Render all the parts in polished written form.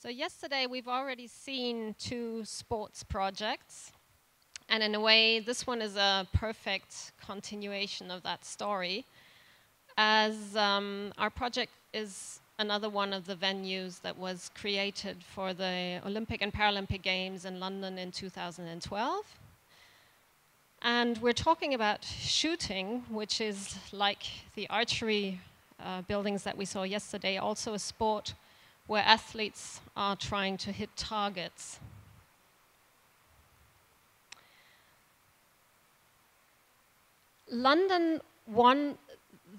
So yesterday we've already seen two sports projects, and in a way this one is a perfect continuation of that story, as our project is another one of the venues that was created for the Olympic and Paralympic Games in London in 2012. And we're talking about shooting, which is like the archery buildings that we saw yesterday, also a sport where athletes are trying to hit targets. London won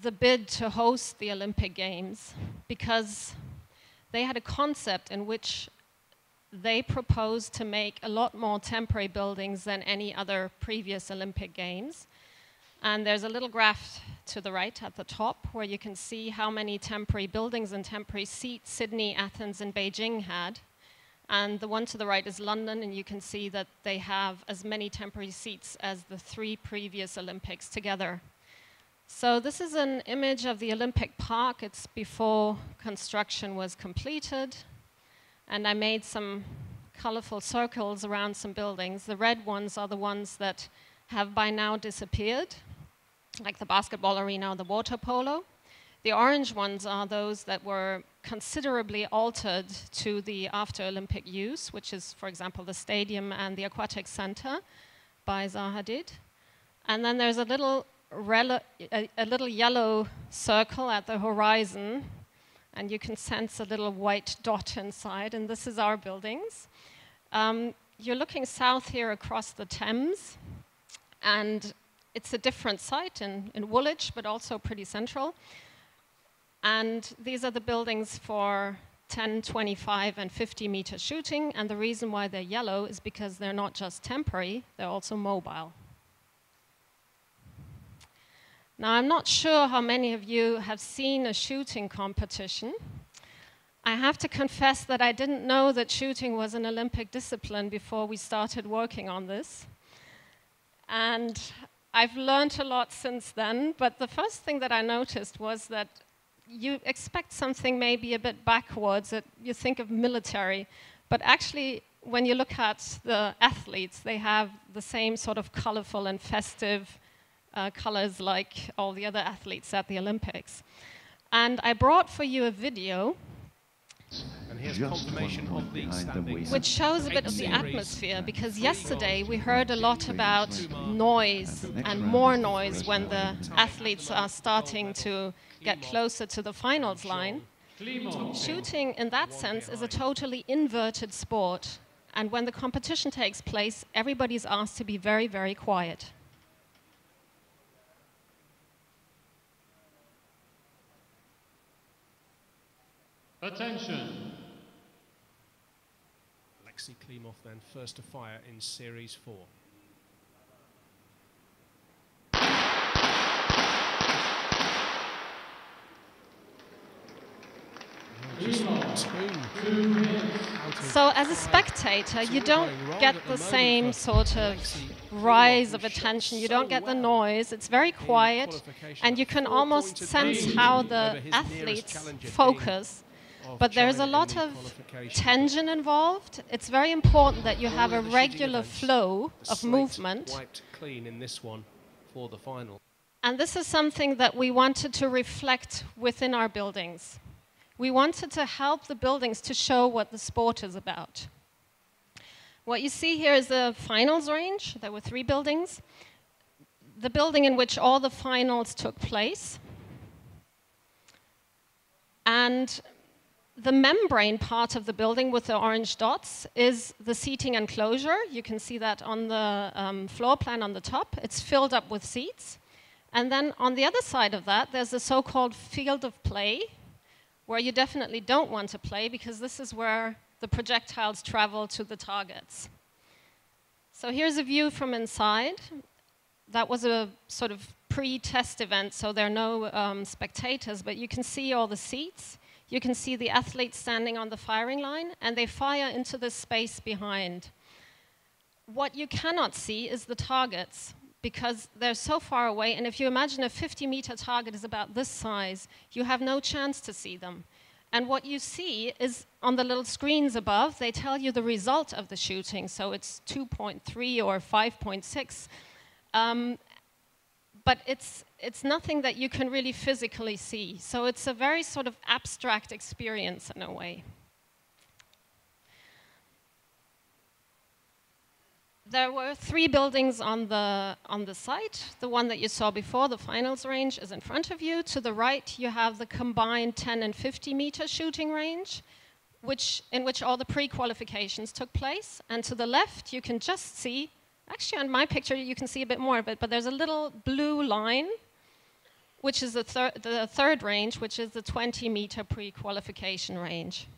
the bid to host the Olympic Games because they had a concept in which they proposed to make a lot more temporary buildings than any other previous Olympic Games. And there's a little graph to the right at the top where you can see how many temporary buildings and temporary seats Sydney, Athens, and Beijing had. And the one to the right is London, and you can see that they have as many temporary seats as the three previous Olympics together. So this is an image of the Olympic Park. It's before construction was completed. And I made some colorful circles around some buildings. The red ones are the ones that have by now disappeared, like the basketball arena or the water polo. The orange ones are those that were considerably altered to the after Olympic use, which is, for example, the stadium and the aquatic center by Zaha Hadid. And then there's a little yellow circle at the horizon, and you can sense a little white dot inside, and this is our buildings. You're looking south here across the Thames, and it's a different site in Woolwich, but also pretty central. And these are the buildings for 10, 25, and 50-meter shooting, and the reason why they're yellow is because they're not just temporary, they're also mobile. Now, I'm not sure how many of you have seen a shooting competition. I have to confess that I didn't know that shooting was an Olympic discipline before we started working on this. And I've learned a lot since then, but the first thing that I noticed was that you expect something maybe a bit backwards, that you think of military, but actually when you look at the athletes, they have the same sort of colorful and festive colors like all the other athletes at the Olympics. And I brought for you a video and here's confirmation of the standings, which shows a bit of the atmosphere, because yesterday we heard a lot about noise and more noise when the athletes are starting to get closer to the finals line. Shooting, in that sense, is a totally inverted sport. And when the competition takes place, everybody's asked to be very, very quiet. Attention. Alexei Klimov then first to fire in Series 4. So as a spectator, you don't get the same sort of rise of attention. You don't get the noise. It's very quiet, and you can almost sense how the athletes focus. But there's a lot of tension involved. It's very important that you have a regular flow of movement. Wiped clean in this one for the final. And this is something that we wanted to reflect within our buildings. We wanted to help the buildings to show what the sport is about. What you see here is the finals range. There were 3 buildings. The building in which all the finals took place. And the membrane part of the building with the orange dots is the seating enclosure. You can see that on the floor plan on the top. It's filled up with seats. And then on the other side of that, there's the so-called field of play, where you definitely don't want to play, because this is where the projectiles travel to the targets. So here's a view from inside. That was a sort of pre-test event, so there are no spectators, but you can see all the seats. You can see the athletes standing on the firing line, and they fire into the space behind. What you cannot see is the targets, because they're so far away, and if you imagine a 50-meter target is about this size, you have no chance to see them. And what you see is on the little screens above, they tell you the result of the shooting. So it's 2.3 or 5.6. But it's nothing that you can really physically see. So it's a very sort of abstract experience in a way. There were 3 buildings on the site. The one that you saw before, the finals range, is in front of you. To the right, you have the combined 10 and 50 meter shooting range, in which all the pre-qualifications took place. And to the left, you can just see, actually on my picture, you can see a bit more of it, but there's a little blue line, which is the third range, which is the 20 meter pre-qualification range.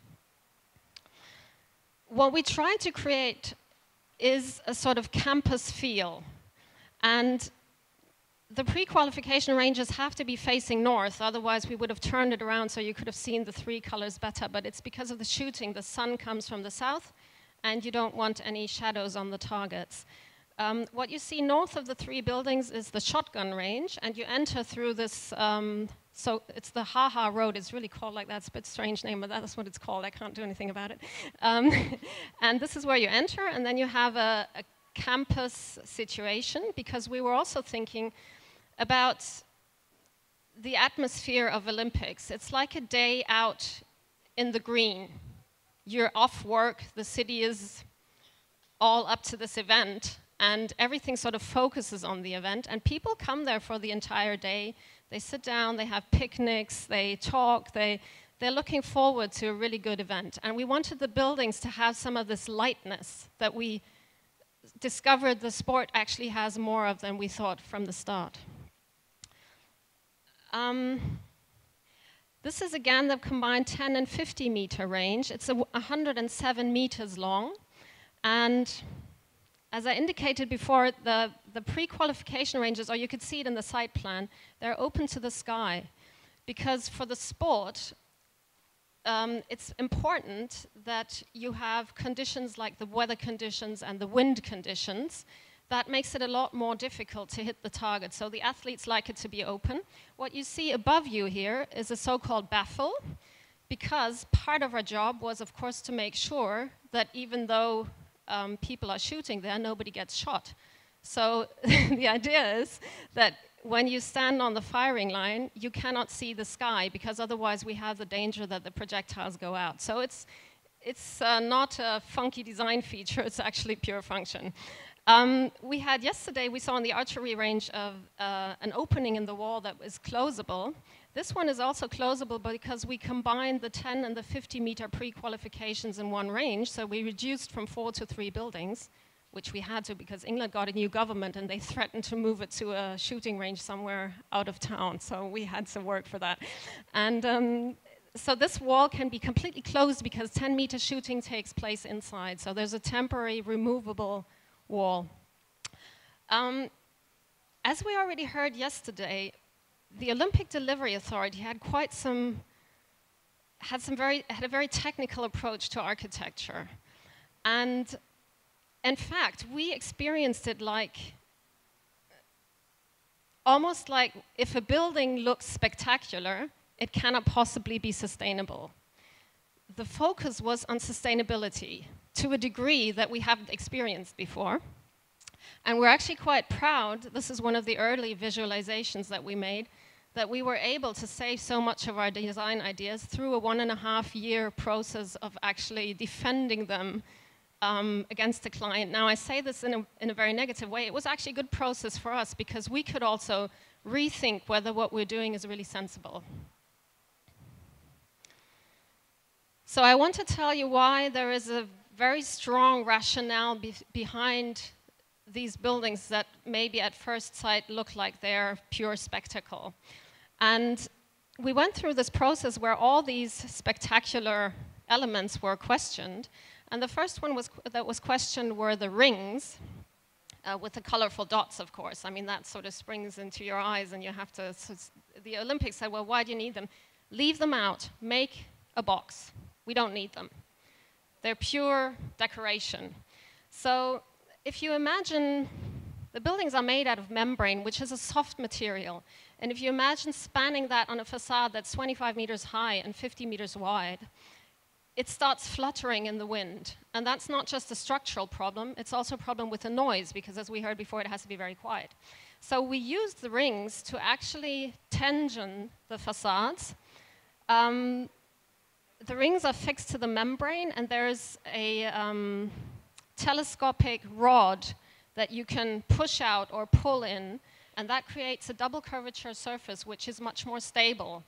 What we tried to create is a sort of campus feel. And the pre-qualification ranges have to be facing north, otherwise we would have turned it around so you could have seen the 3 colors better, but it's because of the shooting. The sun comes from the south, and you don't want any shadows on the targets. What you see north of the 3 buildings is the shotgun range, and you enter through this, so it's the Haha Road. It's really called like that. It's a bit strange name, but that's what it's called. I can't do anything about it. And this is where you enter, and then you have a campus situation, because we were also thinking about the atmosphere of Olympics. It's like a day out in the green. You're off work, the city is all up to this event, and everything sort of focuses on the event, and people come there for the entire day. They sit down, they have picnics, they talk, they're looking forward to a really good event. And we wanted the buildings to have some of this lightness that we discovered the sport actually has more of than we thought from the start. This is again the combined 10 and 50 meter range. It's 107 meters long. And as I indicated before, the pre-qualification ranges, or you could see it in the site plan, they're open to the sky. Because for the sport, it's important that you have conditions like the weather conditions and the wind conditions. That makes it a lot more difficult to hit the target. So the athletes like it to be open. What you see above you here is a so-called baffle, because part of our job was, of course, to make sure that even though people are shooting there, nobody gets shot. So the idea is that when you stand on the firing line, you cannot see the sky, because otherwise we have the danger that the projectiles go out. So it's not a funky design feature, it's actually pure function. We had yesterday, we saw on the archery range of an opening in the wall that was closable. This one is also closable because we combined the 10 and the 50 meter pre-qualifications in one range, so we reduced from 4 to 3 buildings, which we had to because England got a new government and they threatened to move it to a shooting range somewhere out of town, so we had to work for that. And so this wall can be completely closed because 10 meter shooting takes place inside, so there's a temporary removable wall. As we already heard yesterday, the Olympic Delivery Authority had a very technical approach to architecture. And in fact, we experienced it almost like if a building looks spectacular, it cannot possibly be sustainable. The focus was on sustainability to a degree that we haven't experienced before. And we're actually quite proud, this is one of the early visualizations that we made, that we were able to save so much of our design ideas through a 1.5-year process of actually defending them against the client. Now, I say this in a very negative way. It was actually a good process for us because we could also rethink whether what we're doing is really sensible. So I want to tell you why there is a very strong rationale behind these buildings that maybe at first sight look like they're pure spectacle. And we went through this process where all these spectacular elements were questioned. And the first one that was questioned were the rings, with the colorful dots, of course. I mean, that sort of springs into your eyes and you have to, the Olympics said, well, why do you need them? Leave them out, make a box. We don't need them. They're pure decoration. So if you imagine the buildings are made out of membrane, which is a soft material. And if you imagine spanning that on a facade that's 25 meters high and 50 meters wide, it starts fluttering in the wind. And that's not just a structural problem, it's also a problem with the noise, because as we heard before, it has to be very quiet. So we used the rings to actually tension the facades. The rings are fixed to the membrane, and there's a telescopic rod that you can push out or pull in, and that creates a double curvature surface, which is much more stable.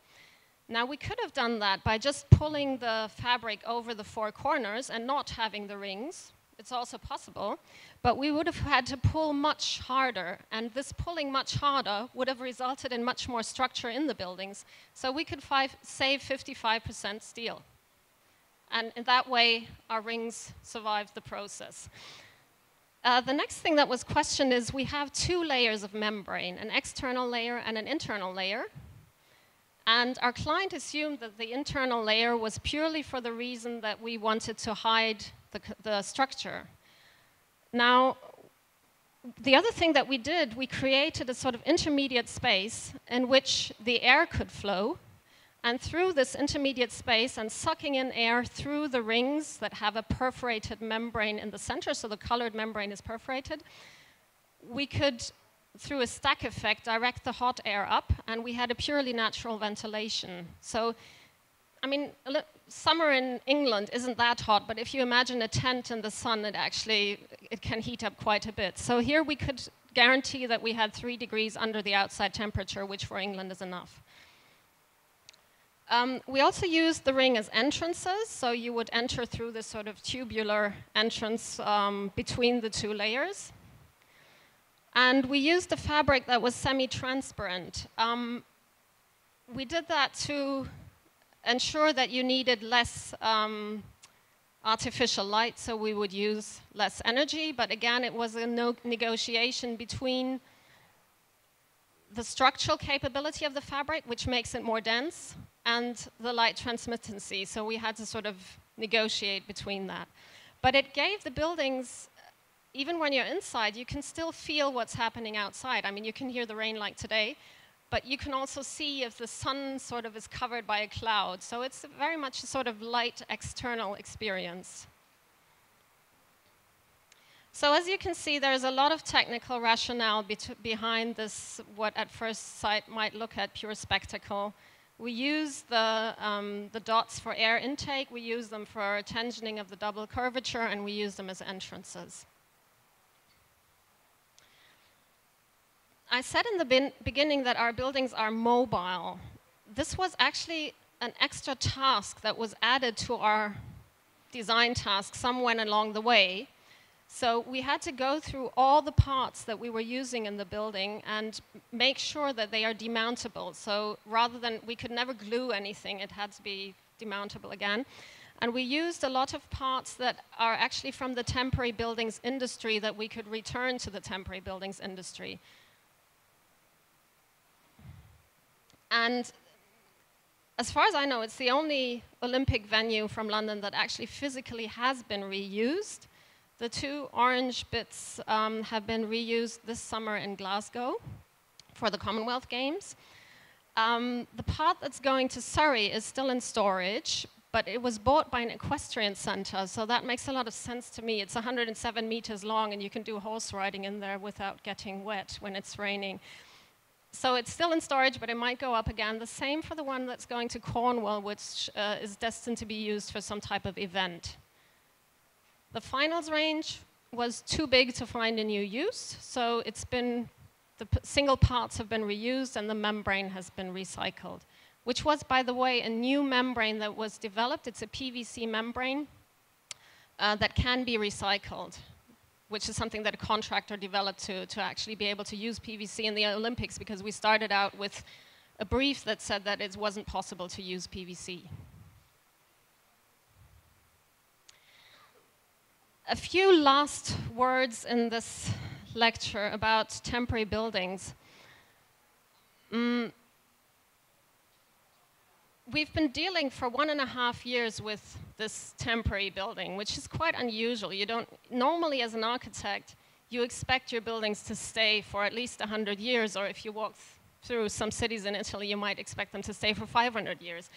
Now, we could have done that by just pulling the fabric over the four corners and not having the rings. It's also possible, but we would have had to pull much harder, and this pulling much harder would have resulted in much more structure in the buildings. So we could save 55% steel. And in that way, our rings survived the process. The next thing that was questioned is we have two layers of membrane, an external layer and an internal layer. And our client assumed that the internal layer was purely for the reason that we wanted to hide the structure. Now, the other thing that we did, we created a sort of intermediate space in which the air could flow. And through this intermediate space and sucking in air through the rings that have a perforated membrane in the center, so the colored membrane is perforated, we could, through a stack effect, direct the hot air up, and we had a purely natural ventilation. So, I mean, summer in England isn't that hot, but if you imagine a tent in the sun, it can heat up quite a bit. So here we could guarantee that we had 3 degrees under the outside temperature, which for England is enough. We also used the ring as entrances, so you would enter through this sort of tubular entrance between the two layers. And we used a fabric that was semi-transparent. We did that to ensure that you needed less artificial light, so we would use less energy. But again, it was a negotiation between the structural capability of the fabric, which makes it more dense, and the light transmittancy. So we had to sort of negotiate between that. But it gave the buildings, even when you're inside, you can still feel what's happening outside. I mean, you can hear the rain like today, but you can also see if the sun sort of is covered by a cloud. So it's very much a sort of light external experience. So as you can see, there's a lot of technical rationale behind this, what at first sight might look at pure spectacle. We use the dots for air intake, we use them for tensioning of the double curvature, and we use them as entrances. I said in the beginning that our buildings are mobile. This was actually an extra task that was added to our design task somewhere along the way. So we had to go through all the parts that we were using in the building and make sure that they are demountable. So rather than, we could never glue anything, it had to be demountable again. And we used a lot of parts that are actually from the temporary buildings industry that we could return to the temporary buildings industry. And as far as I know, it's the only Olympic venue from London that actually physically has been reused. The 2 orange bits have been reused this summer in Glasgow for the Commonwealth Games. The part that's going to Surrey is still in storage, but it was bought by an equestrian center, so that makes a lot of sense to me. It's 107 meters long, and you can do horse riding in there without getting wet when it's raining. So it's still in storage, but it might go up again. The same for the one that's going to Cornwall, which is destined to be used for some type of event. The finals range was too big to find a new use, so it's been, the single parts have been reused and the membrane has been recycled, which was, by the way, a new membrane that was developed. It's a PVC membrane that can be recycled, which is something that a contractor developed to actually be able to use PVC in the Olympics, because we started out with a brief that said that it wasn't possible to use PVC. A few last words in this lecture about temporary buildings. We've been dealing for 1.5 years with this temporary building, which is quite unusual. You don't, normally as an architect, you expect your buildings to stay for at least 100 years, or if you walk through some cities in Italy, you might expect them to stay for 500 years.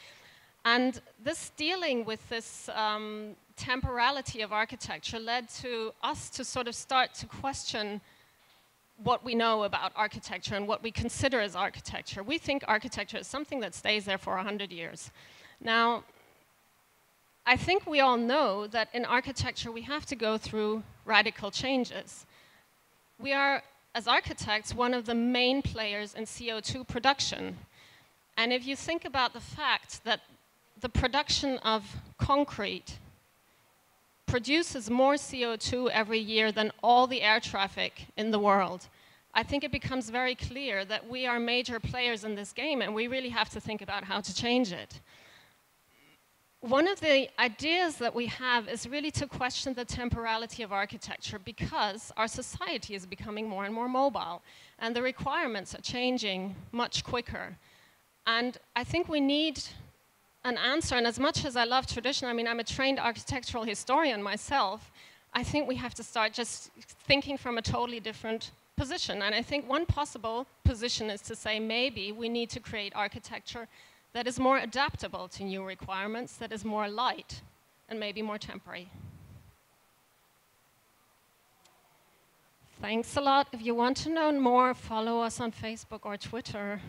And this dealing with this temporality of architecture led to us to sort of start to question what we know about architecture and what we consider as architecture. We think architecture is something that stays there for 100 years. Now, I think we all know that in architecture we have to go through radical changes. We are, as architects, one of the main players in CO2 production. And if you think about the fact that the production of concrete produces more CO2 every year than all the air traffic in the world, I think it becomes very clear that we are major players in this game and we really have to think about how to change it. One of the ideas that we have is really to question the temporality of architecture, because our society is becoming more and more mobile and the requirements are changing much quicker. And I think we need an answer, and as much as I love tradition, I mean, I'm a trained architectural historian myself, I think we have to start just thinking from a totally different position. And I think one possible position is to say maybe we need to create architecture that is more adaptable to new requirements, that is more light, and maybe more temporary. Thanks a lot. If you want to know more, follow us on Facebook or Twitter.